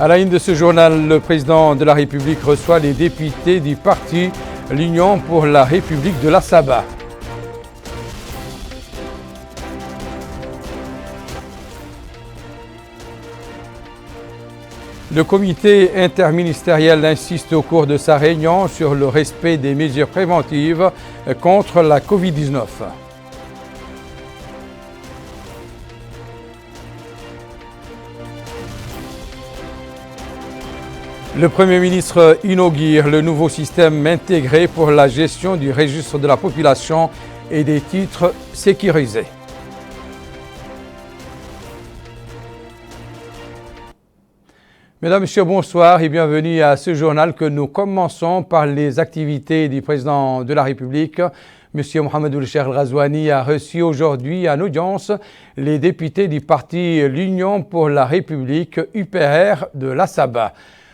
À la une de ce journal, le président de la République reçoit les députés du parti l'Union pour la République de la Sabah. Le comité interministériel insiste au cours de sa réunion sur le respect des mesures préventives contre la Covid-19. Le Premier ministre inaugure le nouveau système intégré pour la gestion du registre de la population et des titres sécurisés. Mesdames, Messieurs, bonsoir et bienvenue à ce journal que nous commençons par les activités du président de la République. Monsieur Mohamed Ould-Cheikh El-Ghazouani a reçu aujourd'hui en audience les députés du parti l'Union pour la République UPR de la Sabah.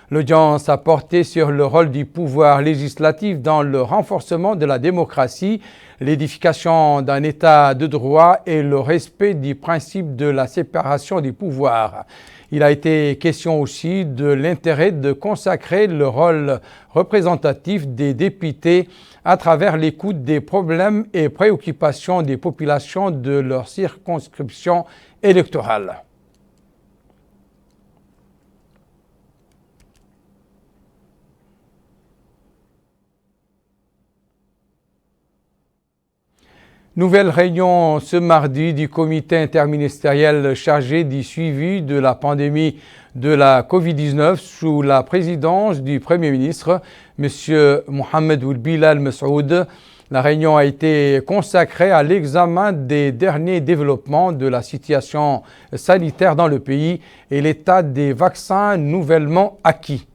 L'audience a porté sur le rôle du pouvoir législatif dans le renforcement de la démocratie, l'édification d'un État de droit et le respect du principe de la séparation des pouvoirs. Il a été question aussi de l'intérêt de consacrer le rôle représentatif des députés à travers l'écoute des problèmes et préoccupations des populations de leur circonscription électorale. Nouvelle réunion ce mardi du comité interministériel chargé du suivi de la pandémie de la Covid-19 sous la présidence du Premier ministre, M. Mohamed Ould Bilal Messoud. La réunion a été consacrée à l'examen des derniers développements de la situation sanitaire dans le pays et l'état des vaccins nouvellement acquis.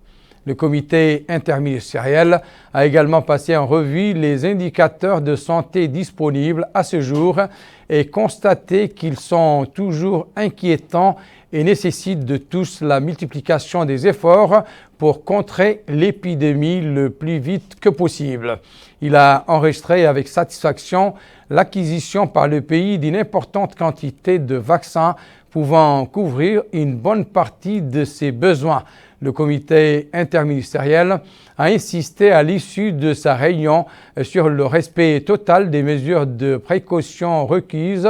Le comité interministériel a également passé en revue les indicateurs de santé disponibles à ce jour et constaté qu'ils sont toujours inquiétants et nécessitent de tous la multiplication des efforts pour contrer l'épidémie le plus vite que possible. Il a enregistré avec satisfaction l'acquisition par le pays d'une importante quantité de vaccins pouvant couvrir une bonne partie de ses besoins. Le comité interministériel a insisté à l'issue de sa réunion sur le respect total des mesures de précaution requises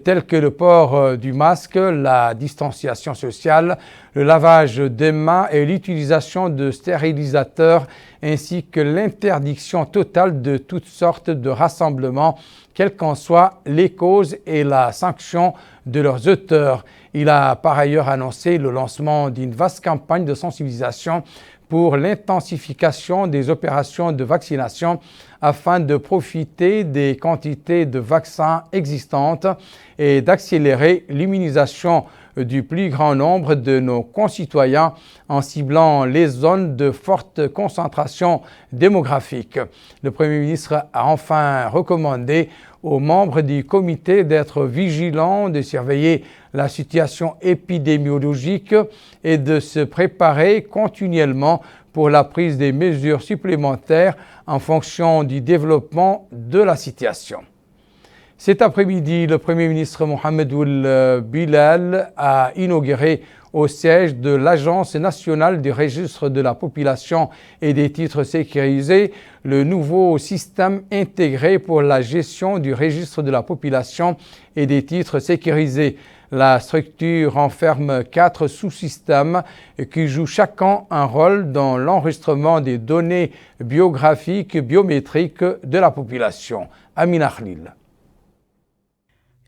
telles que le port du masque, la distanciation sociale, le lavage des mains et l'utilisation de stérilisateurs ainsi que l'interdiction totale de toutes sortes de rassemblements, quelles qu'en soient les causes et la sanction de leurs auteurs. Il a par ailleurs annoncé le lancement d'une vaste campagne de sensibilisation pour l'intensification des opérations de vaccination afin de profiter des quantités de vaccins existantes et d'accélérer l'immunisation du plus grand nombre de nos concitoyens en ciblant les zones de forte concentration démographique. Le Premier ministre a enfin recommandé aux membres du comité d'être vigilants, de surveiller la situation épidémiologique et de se préparer continuellement pour la prise des mesures supplémentaires en fonction du développement de la situation. Cet après-midi, le Premier ministre Mohamed Ould Bilal a inauguré au siège de l'Agence nationale du registre de la population et des titres sécurisés le nouveau système intégré pour la gestion du registre de la population et des titres sécurisés. La structure renferme 4 sous-systèmes qui jouent chacun un rôle dans l'enregistrement des données biographiques biométriques de la population. Amina Khalil.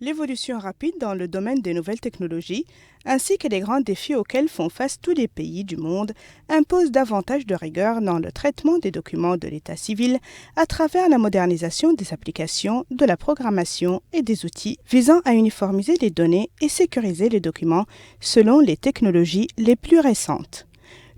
L'évolution rapide dans le domaine des nouvelles technologies, ainsi que les grands défis auxquels font face tous les pays du monde, imposent davantage de rigueur dans le traitement des documents de l'état civil à travers la modernisation des applications, de la programmation et des outils visant à uniformiser les données et sécuriser les documents selon les technologies les plus récentes.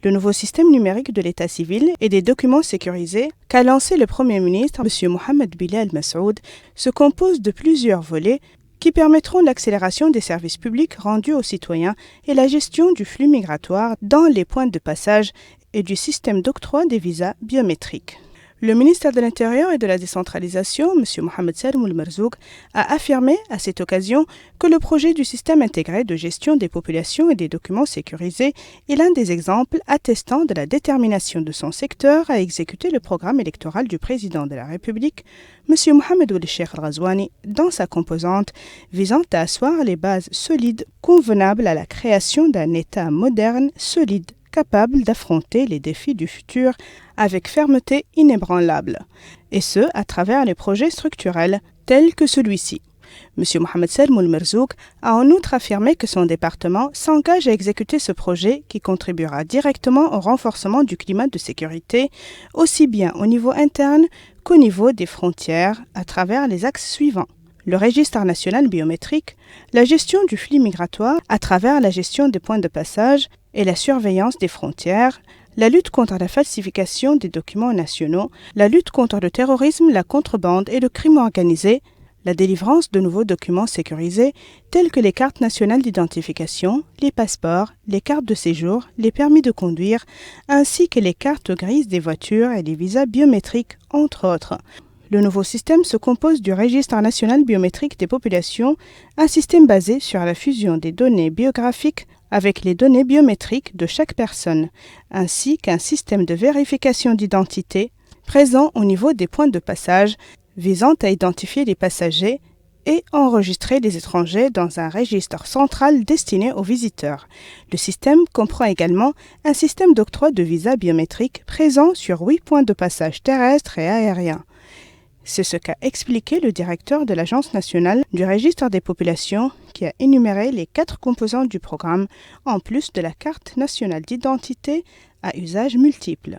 Le nouveau système numérique de l'état civil et des documents sécurisés qu'a lancé le Premier ministre, M. Mohamed Bilal Messoud, se compose de plusieurs volets qui permettront l'accélération des services publics rendus aux citoyens et la gestion du flux migratoire dans les points de passage et du système d'octroi des visas biométriques. Le ministère de l'Intérieur et de la Décentralisation, M. Mohamed Salem Merzouk, a affirmé à cette occasion que le projet du système intégré de gestion des populations et des documents sécurisés est l'un des exemples attestant de la détermination de son secteur à exécuter le programme électoral du président de la République, M. Mohamed Ould Cheikh Al-Ghazouani, dans sa composante visant à asseoir les bases solides convenables à la création d'un État moderne, solide, capable d'affronter les défis du futur avec fermeté inébranlable, et ce, à travers les projets structurels tels que celui-ci. M. Mohamed Salem Merzouk a en outre affirmé que son département s'engage à exécuter ce projet qui contribuera directement au renforcement du climat de sécurité, aussi bien au niveau interne qu'au niveau des frontières, à travers les axes suivants. Le registre national biométrique, la gestion du flux migratoire à travers la gestion des points de passage et la surveillance des frontières, la lutte contre la falsification des documents nationaux, la lutte contre le terrorisme, la contrebande et le crime organisé, la délivrance de nouveaux documents sécurisés tels que les cartes nationales d'identification, les passeports, les cartes de séjour, les permis de conduire, ainsi que les cartes grises des voitures et les visas biométriques, entre autres. Le nouveau système se compose du Registre national biométrique des populations, un système basé sur la fusion des données biographiques avec les données biométriques de chaque personne, ainsi qu'un système de vérification d'identité présent au niveau des points de passage visant à identifier les passagers et enregistrer les étrangers dans un registre central destiné aux visiteurs. Le système comprend également un système d'octroi de visas biométriques présent sur 8 points de passage terrestres et aériens. C'est ce qu'a expliqué le directeur de l'Agence nationale du registre des populations qui a énuméré les 4 composantes du programme, en plus de la carte nationale d'identité à usage multiple.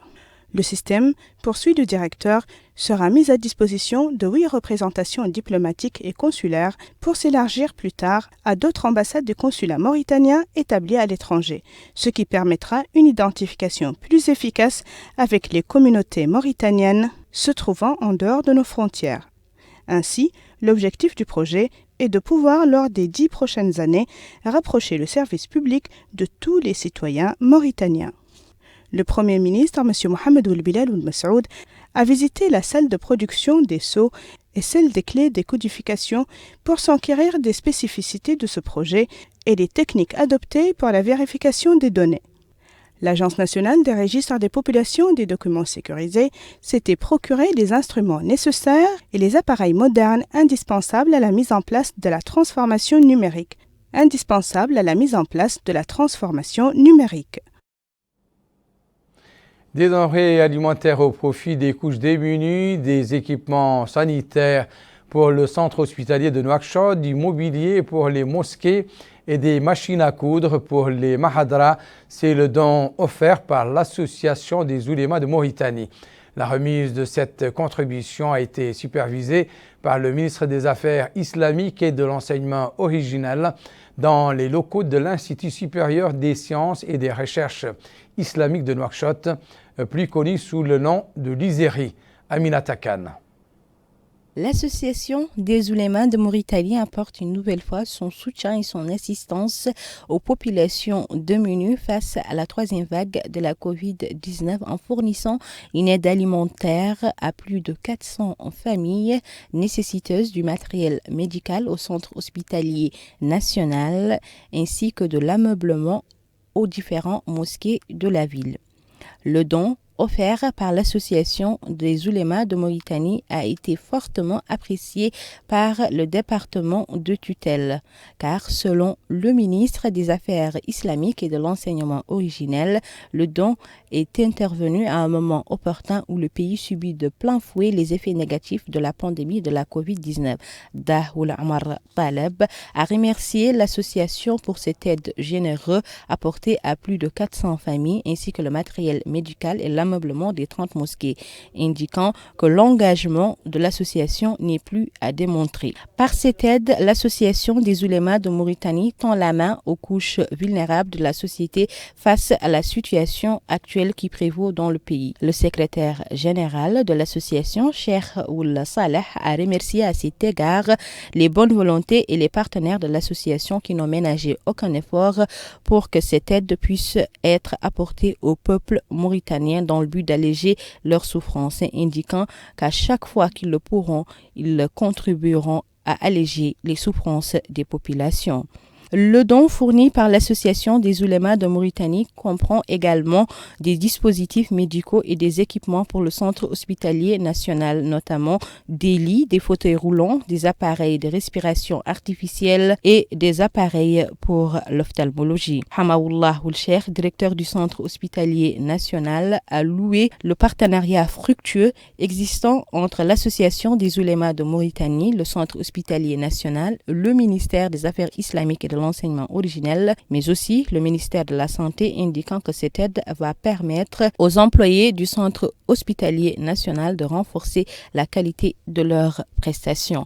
Le système, poursuit le directeur, sera mis à disposition de 8 représentations diplomatiques et consulaires pour s'élargir plus tard à d'autres ambassades du consulat mauritanien établis à l'étranger, ce qui permettra une identification plus efficace avec les communautés mauritaniennes se trouvant en dehors de nos frontières. Ainsi, l'objectif du projet est de pouvoir, lors des 10 prochaines années, rapprocher le service public de tous les citoyens mauritaniens. Le Premier ministre, M. Mohamed Ould Bilal Ould Mas'oud, a visité la salle de production des sceaux et celle des clés des codifications pour s'enquérir des spécificités de ce projet et des techniques adoptées pour la vérification des données. L'Agence nationale des registres des populations et des documents sécurisés s'était procuré les instruments nécessaires et les appareils modernes indispensables à la mise en place de la transformation numérique. Des denrées alimentaires au profit des couches démunies, des équipements sanitaires pour le centre hospitalier de Nouakchott, du mobilier pour les mosquées et des machines à coudre pour les mahadras. C'est le don offert par l'Association des oulémas de Mauritanie. La remise de cette contribution a été supervisée par le ministre des Affaires islamiques et de l'enseignement original dans les locaux de l'Institut supérieur des sciences et des recherches islamiques de Nouakchott, plus connu sous le nom de l'ISERI. Aminata Khan. L'Association des oulémas de Mauritanie apporte une nouvelle fois son soutien et son assistance aux populations démunies face à la 3e vague de la Covid-19 en fournissant une aide alimentaire à plus de 400 familles nécessiteuses du matériel médical au centre hospitalier national ainsi que de l'ameublement aux différents mosquées de la ville. Le don offert par l'Association des oulémas de Mauritanie a été fortement apprécié par le département de tutelle, car selon le ministre des Affaires islamiques et de l'enseignement originel, le don est intervenu à un moment opportun où le pays subit de plein fouet les effets négatifs de la pandémie de la Covid-19. Dahoul Amar Taleb a remercié l'association pour cette aide généreuse apportée à plus de 400 familles ainsi que le matériel médical et l'ameublement des 30 mosquées, indiquant que l'engagement de l'association n'est plus à démontrer. Par cette aide, l'association des oulémas de Mauritanie tend la main aux couches vulnérables de la société face à la situation actuelle qui prévaut dans le pays. Le secrétaire général de l'association, Cheikh Ould Saleh, a remercié à cet égard les bonnes volontés et les partenaires de l'association qui n'ont ménagé aucun effort pour que cette aide puisse être apportée au peuple mauritanien dans dans le but d'alléger leurs souffrances, indiquant qu'à chaque fois qu'ils le pourront, ils contribueront à alléger les souffrances des populations. Le don fourni par l'Association des oulémas de Mauritanie comprend également des dispositifs médicaux et des équipements pour le centre hospitalier national, notamment des lits, des fauteuils roulants, des appareils de respiration artificielle et des appareils pour l'ophtalmologie. Hamaoullah Oulcher, directeur du centre hospitalier national, a loué le partenariat fructueux existant entre l'Association des oulémas de Mauritanie, le centre hospitalier national, le ministère des Affaires islamiques et de l'enseignement originel, mais aussi le ministère de la Santé, indiquant que cette aide va permettre aux employés du centre hospitalier national de renforcer la qualité de leurs prestations.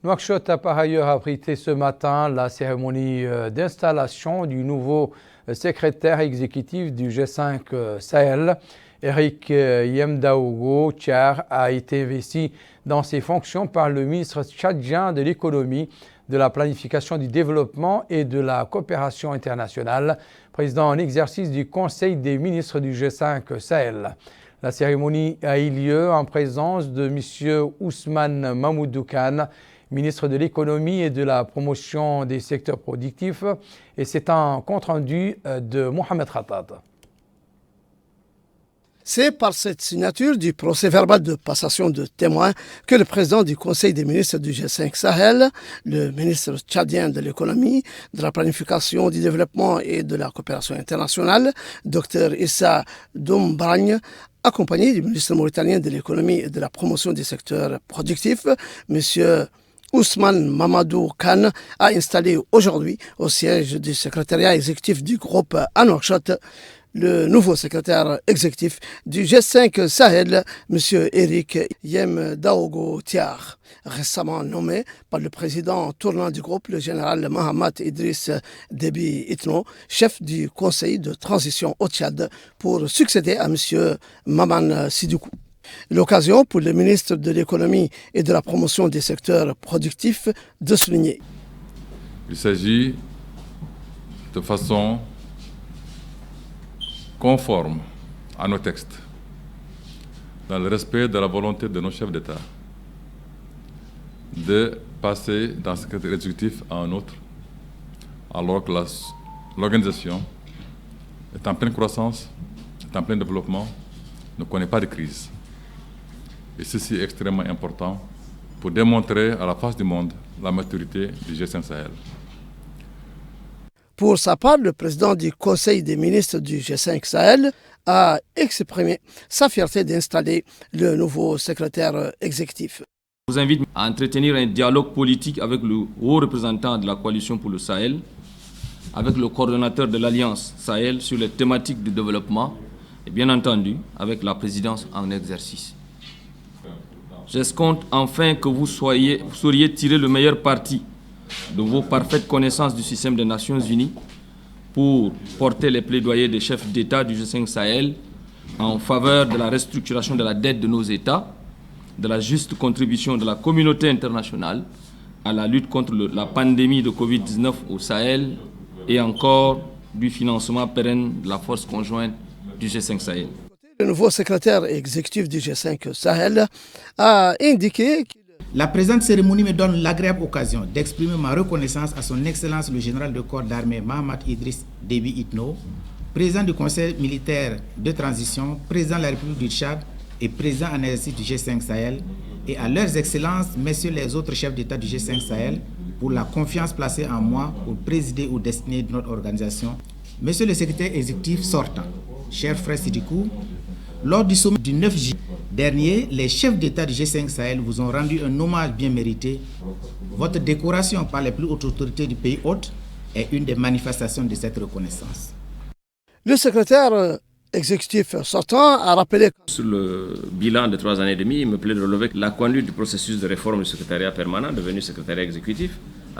Nouakchott a par ailleurs abrité ce matin la cérémonie d'installation du nouveau secrétaire exécutif du G5 Sahel. Eric Yemdaogo Thiar a été investi dans ses fonctions par le ministre tchadien de l'économie, de la planification du développement et de la coopération internationale, président en exercice du Conseil des ministres du G5 Sahel. La cérémonie a eu lieu en présence de M. Ousmane Mamoudou Kane, ministre de l'économie et de la promotion des secteurs productifs, et c'est un compte-rendu de Mohamed Khattab. C'est par cette signature du procès-verbal de passation de témoins que le président du Conseil des ministres du G5 Sahel, le ministre tchadien de l'économie, de la planification du développement et de la coopération internationale, Dr Issa Doumbragne, accompagné du ministre mauritanien de l'économie et de la promotion des secteurs productifs, M. Ousmane Mamadou Kane, a installé aujourd'hui au siège du secrétariat exécutif du groupe à Nouakchott le nouveau secrétaire exécutif du G5 Sahel, M. Eric Yemdaogo Thiar, récemment nommé par le président tournant du groupe, le général Mohamed Idriss Déby Itno, chef du conseil de transition au Tchad, pour succéder à M. Maman Sidoukou. L'occasion pour le ministre de l'économie et de la promotion des secteurs productifs de souligner. Il s'agit de façon conforme à nos textes, dans le respect de la volonté de nos chefs d'État, de passer d'un secrétaire exécutif à un autre, alors que l'organisation est en pleine croissance, est en plein développement, ne connaît pas de crise. Et ceci est extrêmement important pour démontrer à la face du monde la maturité du G5 Sahel. Pour sa part, le président du Conseil des ministres du G5 Sahel a exprimé sa fierté d'installer le nouveau secrétaire exécutif. Je vous invite à entretenir un dialogue politique avec le haut représentant de la coalition pour le Sahel, avec le coordonnateur de l'Alliance Sahel sur les thématiques du développement et bien entendu avec la présidence en exercice. J'escompte enfin que vous sauriez tirer le meilleur parti de vos parfaites connaissances du système des Nations Unies pour porter les plaidoyers des chefs d'État du G5 Sahel en faveur de la restructuration de la dette de nos États, de la juste contribution de la communauté internationale à la lutte contre la pandémie de Covid-19 au Sahel et encore du financement pérenne de la force conjointe du G5 Sahel. Le nouveau secrétaire exécutif du G5 Sahel a indiqué que la présente cérémonie me donne l'agréable occasion d'exprimer ma reconnaissance à son Excellence le général de corps d'armée Mohamed Idriss Déby Itno, président du Conseil militaire de transition, président de la République du Tchad et président en exercice du G5 Sahel, et à leurs excellences, messieurs les autres chefs d'État du G5 Sahel, pour la confiance placée en moi pour présider aux destinées de notre organisation. Monsieur le secrétaire exécutif sortant, cher frère Sidoukou, lors du sommet du 9 juillet dernier, les chefs d'État du G5 Sahel vous ont rendu un hommage bien mérité. Votre décoration par les plus hautes autorités du pays hôte est une des manifestations de cette reconnaissance. Le secrétaire exécutif sortant a rappelé que sur le bilan de 3 années et demie, il me plaît de relever la conduite du processus de réforme du secrétariat permanent, devenu secrétariat exécutif,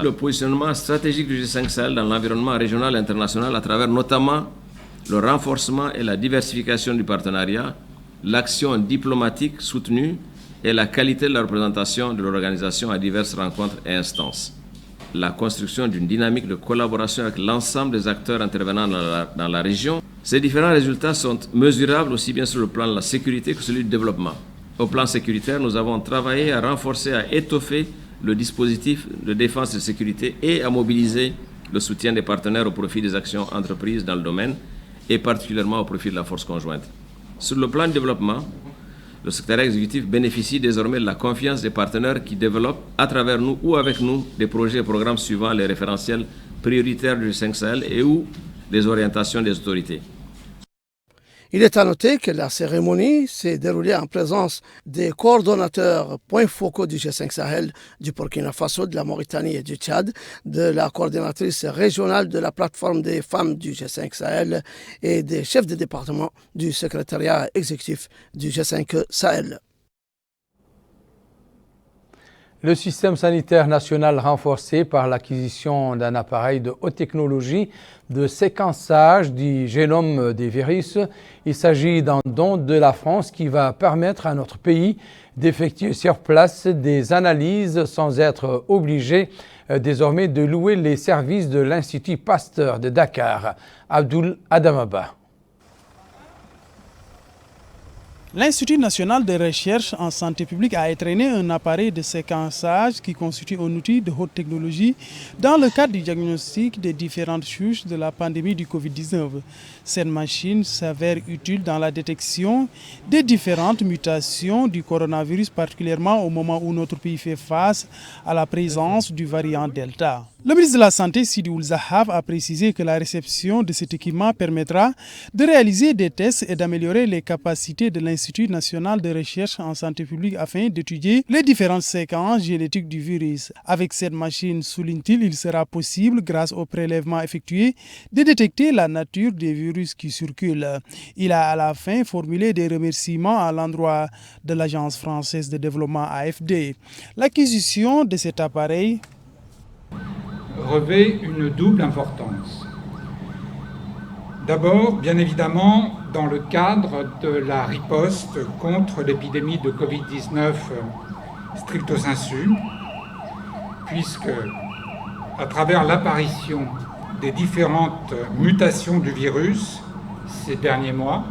le positionnement stratégique du G5 Sahel dans l'environnement régional et international à travers notamment le renforcement et la diversification du partenariat, l'action diplomatique soutenue et la qualité de la représentation de l'organisation à diverses rencontres et instances. La construction d'une dynamique de collaboration avec l'ensemble des acteurs intervenant dans la région Ces différents résultats sont mesurables aussi bien sur le plan de la sécurité que celui du développement. Au plan sécuritaire, nous avons travaillé à renforcer, à étoffer le dispositif de défense et de sécurité et à mobiliser le soutien des partenaires au profit des actions entreprises dans le domaine et particulièrement au profit de la force conjointe. Sur le plan du développement, le secrétariat exécutif bénéficie désormais de la confiance des partenaires qui développent à travers nous ou avec nous des projets et programmes suivant les référentiels prioritaires du G5 Sahel et ou les orientations des autorités. Il est à noter que la cérémonie s'est déroulée en présence des coordonnateurs points focaux du G5 Sahel, du Burkina Faso, de la Mauritanie et du Tchad, de la coordinatrice régionale de la plateforme des femmes du G5 Sahel et des chefs de département du secrétariat exécutif du G5 Sahel. Le système sanitaire national renforcé par l'acquisition d'un appareil de haute technologie de séquençage du génome des virus. Il s'agit d'un don de la France qui va permettre à notre pays d'effectuer sur place des analyses sans être obligé désormais de louer les services de l'Institut Pasteur de Dakar. Abdoul Adamaba. L'Institut national de recherche en santé publique a entraîné un appareil de séquençage qui constitue un outil de haute technologie dans le cadre du diagnostic des différentes souches de la pandémie du Covid-19. Cette machine s'avère utile dans la détection des différentes mutations du coronavirus, particulièrement au moment où notre pays fait face à la présence du variant Delta. Le ministre de la Santé, Sidi Ould Zahab, a précisé que la réception de cet équipement permettra de réaliser des tests et d'améliorer les capacités de l'Institut national de recherche en santé publique afin d'étudier les différentes séquences génétiques du virus. Avec cette machine, souligne-t-il, il sera possible, grâce au prélèvement effectué, de détecter la nature des virus qui circulent. Il a à la fin formulé des remerciements à l'endroit de l'Agence française de développement AFD. L'acquisition de cet appareil revêt une double importance. D'abord, bien évidemment, dans le cadre de la riposte contre l'épidémie de Covid-19 stricto sensu, puisque, à travers l'apparition des différentes mutations du virus ces derniers mois,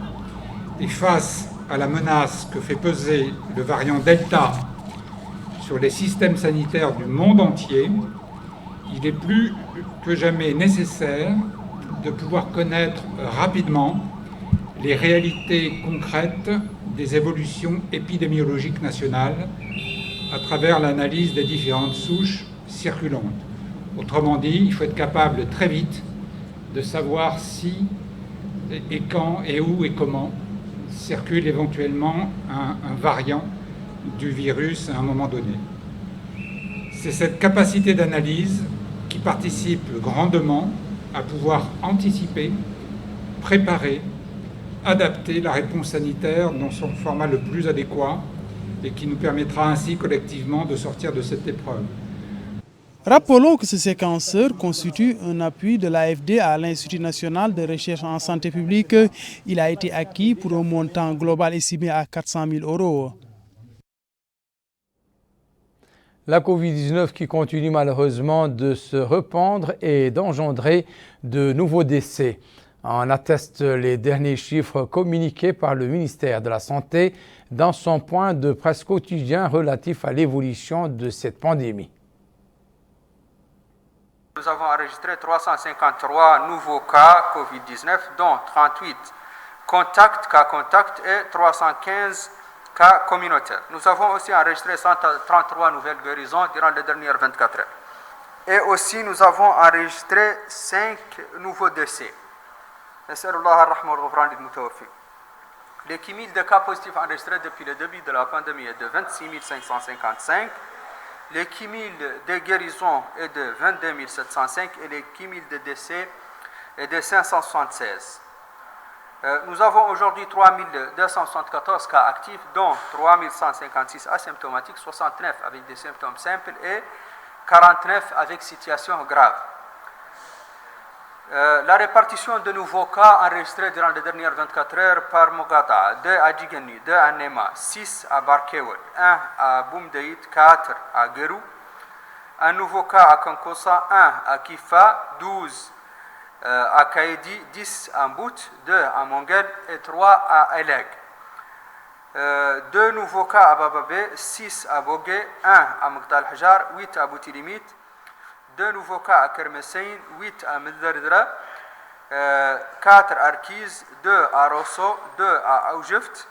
et face à la menace que fait peser le variant Delta sur les systèmes sanitaires du monde entier, il est plus que jamais nécessaire de pouvoir connaître rapidement les réalités concrètes des évolutions épidémiologiques nationales à travers l'analyse des différentes souches circulantes. Autrement dit, il faut être capable très vite de savoir si et quand et où et comment circule éventuellement un variant du virus à un moment donné. C'est cette capacité d'analyse qui participe grandement à pouvoir anticiper, préparer, adapter la réponse sanitaire dans son format le plus adéquat et qui nous permettra ainsi collectivement de sortir de cette épreuve. Rappelons que ce séquenceur constitue un appui de l'AFD à l'Institut national de recherche en santé publique. Il a été acquis pour un montant global estimé à 400 000 €. La Covid-19 qui continue malheureusement de se répandre et d'engendrer de nouveaux décès. En attestent les derniers chiffres communiqués par le ministère de la Santé dans son point de presse quotidien relatif à l'évolution de cette pandémie. Nous avons enregistré 353 nouveaux cas Covid-19, dont 38 cas contacts et 315 cas communautaires. Nous avons aussi enregistré 133 nouvelles guérisons durant les dernières 24 heures. Et aussi, nous avons enregistré 5 nouveaux décès. Le cumul de cas positifs enregistrés depuis le début de la pandémie est de 26 555. Le cumul de guérisons est de 22 705 et le cumul de décès est de 576. Nous avons aujourd'hui 3 274 cas actifs, dont 3 156 asymptomatiques, 69 avec des symptômes simples et 49 avec situation grave. La répartition de nouveaux cas enregistrés durant les dernières 24 heures par Mogata, 2 à Djigani, 2 à Nema, 6 à Barkewel, 1 à Boumdeït, 4 à Gerou, un nouveau cas à Kankossa, 1 à Kifa, 12 à Kaïdi, 10 à Mbout, 2 à Monguel et 3 à Eleg. 2 nouveaux cas à Bababé, 6 à Bogué, 1 à Mqtal Hajar, 8 à Boutilimit, 2 nouveaux cas à Kermessein, 8 à Meldardra, 4 à Arkiz, 2 à Rosso, 2 à Aoujeft,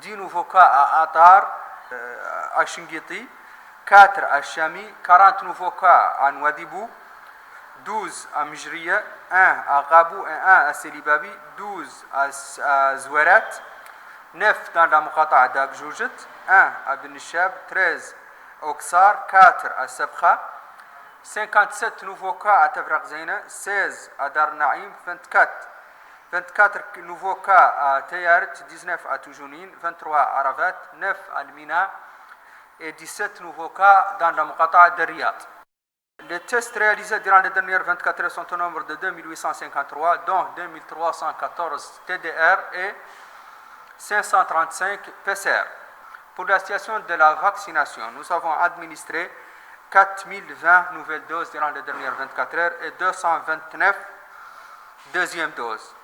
10 nouveaux cas à Atar, à Shingiti, 4 à Chami, 40 nouveaux cas à Nouadhibou, 12 à Mjriya, 1 à Gabou et 1 à Selibabi, 12 à Zouerat, 9 dans la Muqata'a d'Agjoujit, 1 à Benishab, 13 à Oksar, 4 à Sabkha, 57 nouveaux cas à Tafraq Zayna, 16 à Dar Naïm, 24 nouveaux cas à Tayarit, 19 à Toujounine, 23 à Ravat, 9 à Al-Mina et 17 nouveaux cas dans la Muqata'a de Riyad. Les tests réalisés durant les dernières 24 heures sont au nombre de 2853, dont 2314 TDR et 535 PCR. Pour la situation de la vaccination, nous avons administré 4020 nouvelles doses durant les dernières 24 heures et 229 deuxièmes doses.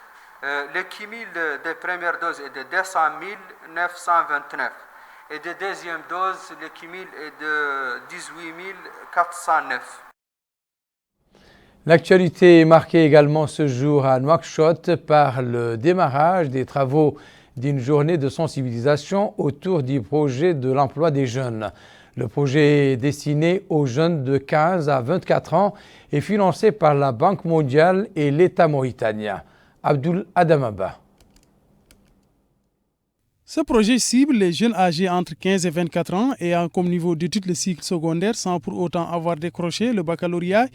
Le cumul des premières doses est de 200 929 et de deuxième dose, le cumul est de 18 409. L'actualité est marquée également ce jour à Nouakchott par le démarrage des travaux d'une journée de sensibilisation autour du projet de l'emploi des jeunes. Le projet est destiné aux jeunes de 15 à 24 ans et financé par la Banque mondiale et l'État mauritanien. Abdul Adamaba. Ce projet cible les jeunes âgés entre 15 et 24 ans ayant comme niveau d'études le cycle secondaire sans pour autant avoir décroché le baccalauréat,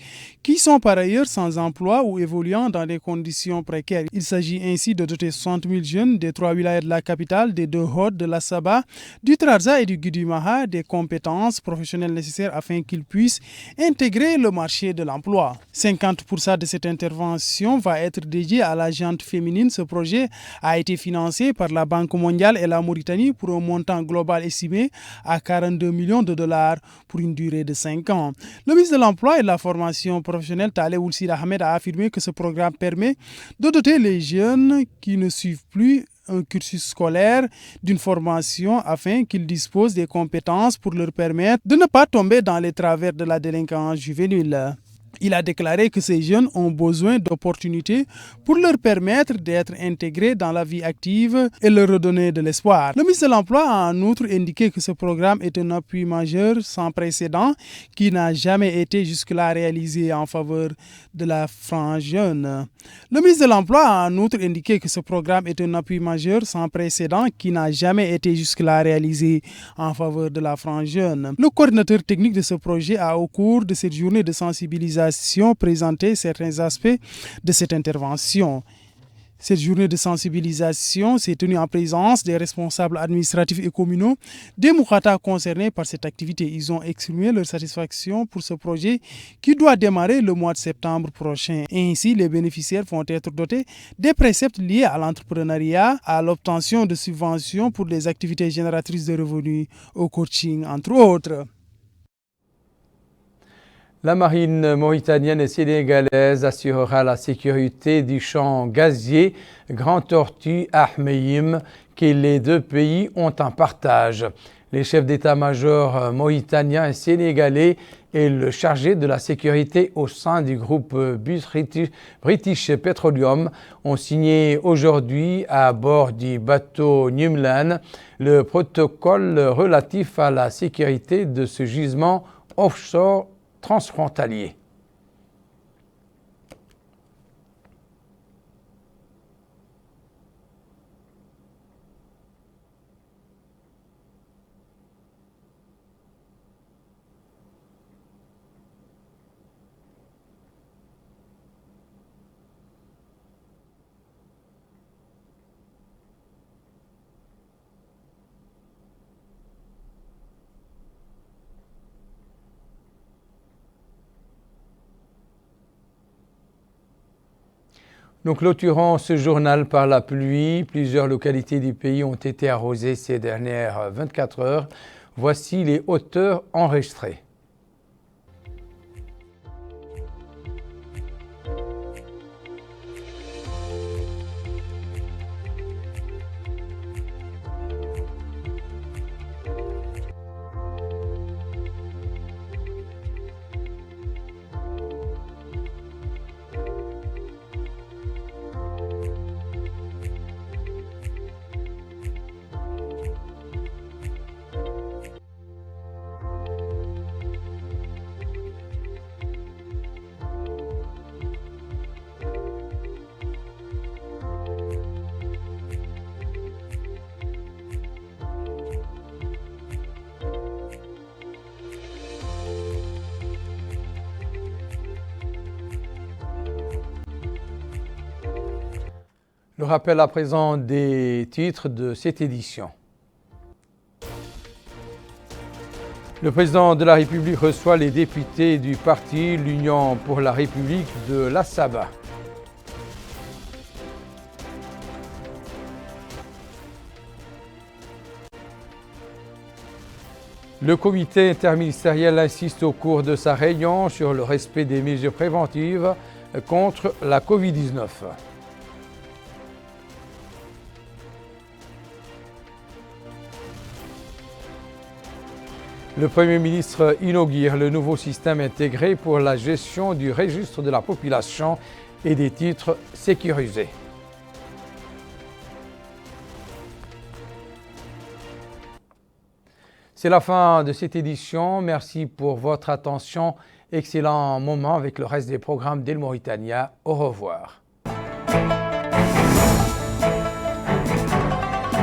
qui sont par ailleurs sans emploi ou évoluant dans des conditions précaires. Il s'agit ainsi de doter 60 000 jeunes des 3 wilayas de la capitale, des 2 Hod, de la Saba, du Trarza et du Guidumaha des compétences professionnelles nécessaires afin qu'ils puissent intégrer le marché de l'emploi. 50% de cette intervention va être dédiée à la gente féminine. Ce projet a été financé par la Banque mondiale et la Mauritanie pour un montant global estimé à 42 millions de dollars pour une durée de 5 ans. Le ministre de l'Emploi et de la formation professionnelle, Taleb Oulsid Ahmed, a affirmé que ce programme permet de doter les jeunes qui ne suivent plus un cursus scolaire d'une formation afin qu'ils disposent des compétences pour leur permettre de ne pas tomber dans les travers de la délinquance juvénile. Il a déclaré que ces jeunes ont besoin d'opportunités pour leur permettre d'être intégrés dans la vie active et leur redonner de l'espoir. Le ministre de l'Emploi a en outre indiqué que ce programme est un appui majeur sans précédent qui n'a jamais été jusque-là réalisé en faveur de la frange jeune. Le ministre de l'Emploi a en outre indiqué que ce programme est un appui majeur sans précédent qui n'a jamais été jusque-là réalisé en faveur de la frange jeune. Le coordinateur technique de ce projet a, au cours de cette journée de sensibilisation, présenté certains aspects de cette intervention. Cette journée de sensibilisation s'est tenue en présence des responsables administratifs et communaux des Muqata'a concernés par cette activité. Ils ont exprimé leur satisfaction pour ce projet qui doit démarrer le mois de septembre prochain. Et ainsi, les bénéficiaires vont être dotés des préceptes liés à l'entrepreneuriat, à l'obtention de subventions pour des activités génératrices de revenus, au coaching, entre autres. La marine mauritanienne et sénégalaise assurera la sécurité du champ gazier Grand Tortue Ahmeyim que les deux pays ont en partage. Les chefs d'état-major mauritaniens et sénégalais et le chargé de la sécurité au sein du groupe British Petroleum ont signé aujourd'hui à bord du bateau Newland le protocole relatif à la sécurité de ce gisement offshore transfrontalier. Nous clôturons ce journal par la pluie. Plusieurs localités du pays ont été arrosées ces dernières 24 heures. Voici les hauteurs enregistrées. Le rappel à présent des titres de cette édition. Le président de la République reçoit les députés du parti L'Union pour la République de l'Assaba. Le comité interministériel insiste au cours de sa réunion sur le respect des mesures préventives contre la Covid-19. Le Premier ministre inaugure le nouveau système intégré pour la gestion du registre de la population et des titres sécurisés. C'est la fin de cette édition. Merci pour votre attention. Excellent moment avec le reste des programmes d'El Mauritania. Au revoir.